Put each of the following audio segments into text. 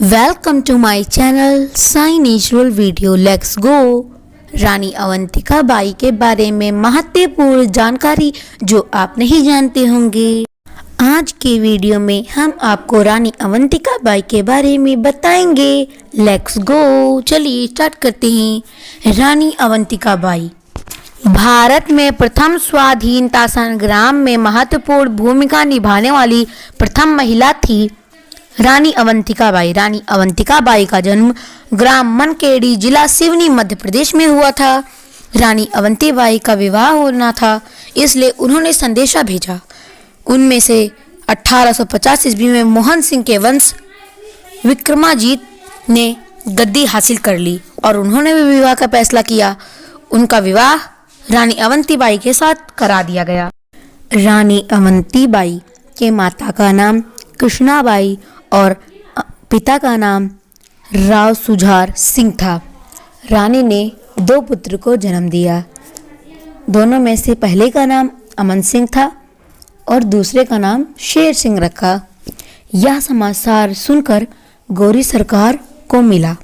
Welcome to my channel Sai natural video. Let's go. Rani Avantika Bai के बारे में महत्वपूर्ण जानकारी जो आप नहीं जानते होंगे। आज के वीडियो में हम आपको रानी अवंतिका बाई के बारे में बताएंगे। लेट्स गो, चलिए स्टार्ट करते हैं। रानी अवंतिका बाई भारत में प्रथम स्वाधीनता संग्राम में महत्वपूर्ण भूमिका निभाने वाली प्रथम महिला थी। रानी अवंतिका बाई का जन्म ग्राम मनकेड़ी, जिला सिवनी, मध्य प्रदेश में हुआ था। रानी अवंती बाई का विवाह होना था, इसलिए उन्होंने संदेशा भेजा। उनमें से 1850 ईस्वी में मोहन सिंह के वंश विक्रमाजीत ने गद्दी हासिल कर ली और उन्होंने भी विवाह का फैसला किया। उनका विवाह रानी अवंती बाई के साथ करा दिया गया। रानी अवंती बाई के माता का नाम कृष्णाबाई और पिता का नाम राव सुझार सिंह था। रानी ने 2 पुत्र को जन्म दिया। दोनों में से पहले का नाम अमन सिंह था और दूसरे का नाम शेर सिंह रखा। यह समाचार सुनकर गौरी सरकार को मिला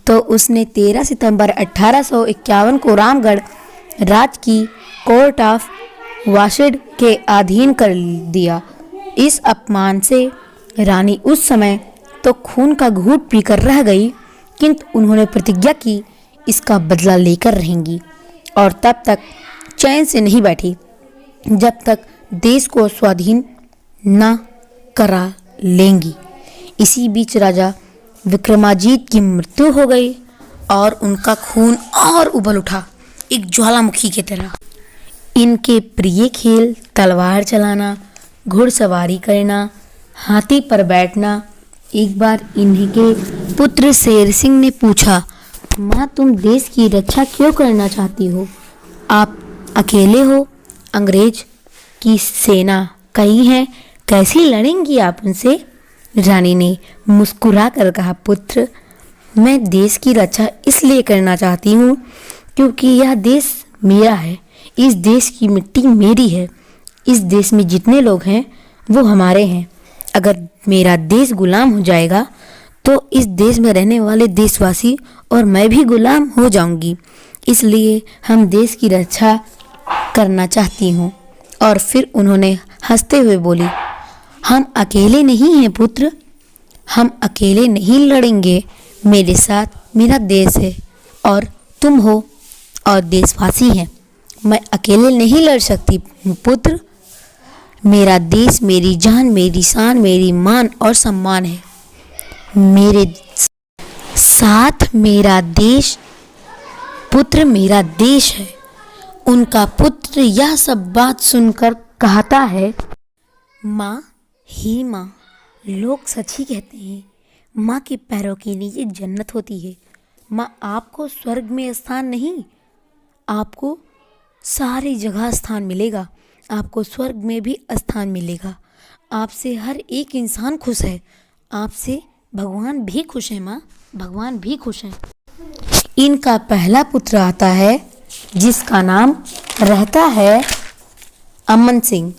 तो उसने 13 सितंबर 1851 को रामगढ़ राज की कोर्ट ऑफ वाशिड के अधीन कर दिया। इस अपमान से रानी उस समय तो खून का घूंट पीकर रह गई, किंतु उन्होंने प्रतिज्ञा की इसका बदला लेकर रहेंगी और तब तक चैन से नहीं बैठी जब तक देश को स्वाधीन न करा लेंगी। इसी बीच राजा विक्रमाजीत की मृत्यु हो गई और उनका खून और उबल उठा, एक ज्वालामुखी की तरह। इनके प्रिय खेल तलवार चलाना, घुड़सवारी करना, हाथी पर बैठना। एक बार इनके पुत्र शेर सिंह ने पूछा, माँ तुम देश की रक्षा क्यों करना चाहती हो? आप अकेले हो, अंग्रेज की सेना कई है, कैसे लड़ेंगी आप उनसे? रानी ने मुस्कुरा कर कहा, पुत्र मैं देश की रक्षा इसलिए करना चाहती हूँ क्योंकि यह देश मेरा है, इस देश की मिट्टी मेरी है, इस देश में जितने लोग हैं वो हमारे हैं। अगर मेरा देश गुलाम हो जाएगा तो इस देश में रहने वाले देशवासी और मैं भी गुलाम हो जाऊंगी, इसलिए हम देश की रक्षा करना चाहती हूँ। और फिर उन्होंने हंसते हुए बोली, हम अकेले नहीं हैं पुत्र, हम अकेले नहीं लड़ेंगे, मेरे साथ मेरा देश है और तुम हो और देशवासी हैं। मैं अकेले नहीं लड़ सकती पुत्र, मेरा देश मेरी जान, मेरी शान, मेरी मान और सम्मान है। मेरे साथ मेरा देश, पुत्र मेरा देश है। उनका पुत्र यह सब बात सुनकर कहता है, माँ ही माँ, लोग सच ही कहते हैं, माँ के पैरों के नीचे जन्नत होती है। माँ आपको स्वर्ग में स्थान नहीं, आपको सारी जगह स्थान मिलेगा, आपको स्वर्ग में भी स्थान मिलेगा। आपसे हर एक इंसान खुश है, आपसे भगवान भी खुश है माँ, भगवान भी खुश है। इनका पहला पुत्र आता है जिसका नाम रहता है अमन सिंह।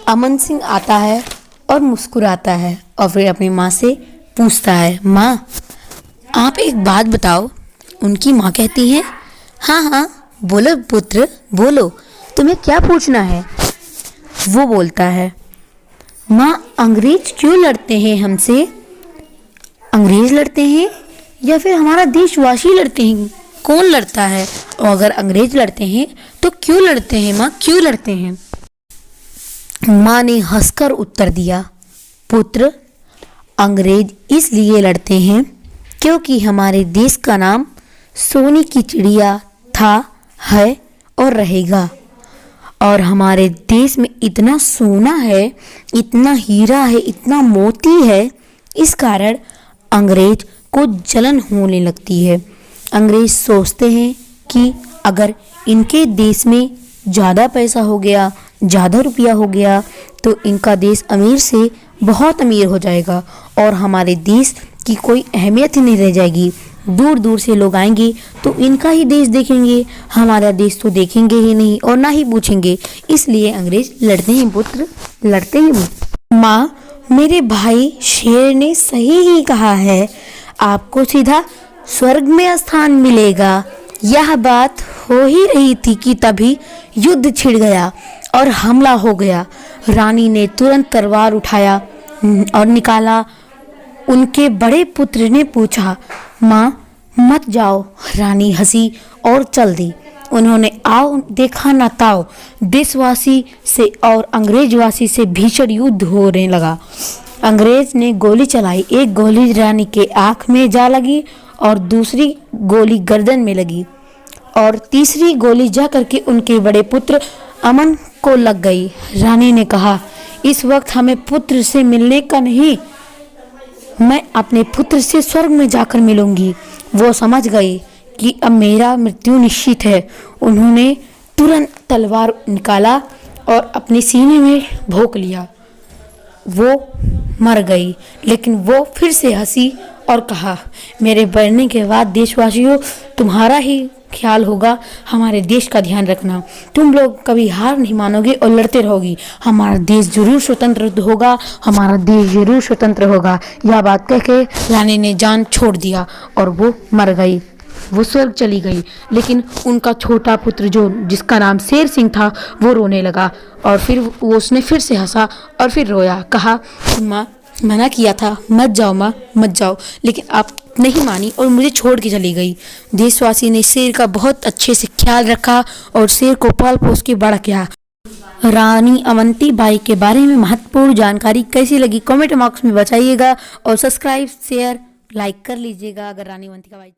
अमन सिंह आता है और मुस्कुराता है और फिर अपनी माँ से पूछता है, माँ आप एक बात बताओ। उनकी माँ कहती है, हाँ हाँ बोलो पुत्र बोलो, तुम्हें क्या पूछना है? वो बोलता है, माँ अंग्रेज क्यों लड़ते हैं हमसे? अंग्रेज लड़ते हैं या फिर हमारा देशवासी लड़ते हैं? कौन लड़ता है? और अगर अंग्रेज लड़ते हैं तो क्यों लड़ते हैं माँ, क्यों लड़ते हैं? माँ ने हंसकर उत्तर दिया, पुत्र अंग्रेज इसलिए लड़ते हैं क्योंकि हमारे देश का नाम सोने की चिड़िया था, है और रहेगा। और हमारे देश में इतना सोना है, इतना हीरा है, इतना मोती है, इस कारण अंग्रेज को जलन होने लगती है। अंग्रेज सोचते हैं कि अगर इनके देश में ज़्यादा पैसा हो गया, ज़्यादा रुपया हो गया तो इनका देश अमीर से बहुत अमीर हो जाएगा और हमारे देश की कोई अहमियत ही नहीं रह जाएगी। दूर दूर से लोग आएंगे तो इनका ही देश देखेंगे, हमारा देश तो देखेंगे ही नहीं और ना ही पूछेंगे। इसलिए अंग्रेज लड़ते हैं पुत्र, लड़ते हैं। माँ मेरे भाई शेर ने सही ही कहा है, आपको सीधा स्वर्ग में स्थान मिलेगा। यह बात हो ही रही थी कि तभी युद्ध छिड़ गया और हमला हो गया। रानी ने तुरंत तलवार उठाया और निकाला। उनके बड़े पुत्र ने पूछा, माँ मत जाओ। रानी हंसी और चल दी। उन्होंने आओ देखा ना ताओ, देशवासी से और अंग्रेजवासी से भीषण युद्ध होने लगा। अंग्रेज ने गोली चलाई। एक गोली रानी के आँख में जा लगी और दूसरी गोली गर्दन में लगी और तीसरी गोली जा करके उनके बड़े पुत्र अमन को लग गई। रानी ने कहा, इस वक्त हमें पुत्र से मिलने का नहीं, मैं अपने पुत्र से स्वर्ग में जाकर मिलूंगी। वो समझ गई कि अब मेरा मृत्यु निश्चित है। उन्होंने तुरंत तलवार निकाला और अपने सीने में भोंक लिया। वो मर गई, लेकिन वो फिर से हंसी और कहा, मेरे मरने के बाद देशवासियों तुम्हारा ही ख्याल होगा, हमारे देश का ध्यान रखना। तुम लोग कभी हार नहीं मानोगे और लड़ते रहोगी। हमारा देश जरूर स्वतंत्र होगा, हमारा देश जरूर स्वतंत्र होगा। यह बात कह के रानी ने जान छोड़ दिया और वो मर गई। वो स्वर्ग चली गई, लेकिन उनका छोटा पुत्र जो जिसका नाम शेर सिंह था वो रोने लगा और फिर वो उसने फिर से हंसा और फिर रोया। कहा, माँ मना किया था मत जाओ माँ मत जाओ, लेकिन आप नहीं मानी और मुझे छोड़ के चली गई। देशवासी ने शेर का बहुत अच्छे से ख्याल रखा और शेर को पाल पोस के बड़ा किया। रानी अवंती बाई के बारे में महत्वपूर्ण जानकारी कैसी लगी कमेंट बॉक्स में बताइएगा और सब्सक्राइब शेयर लाइक कर लीजिएगा अगर रानी अवंतिका बाई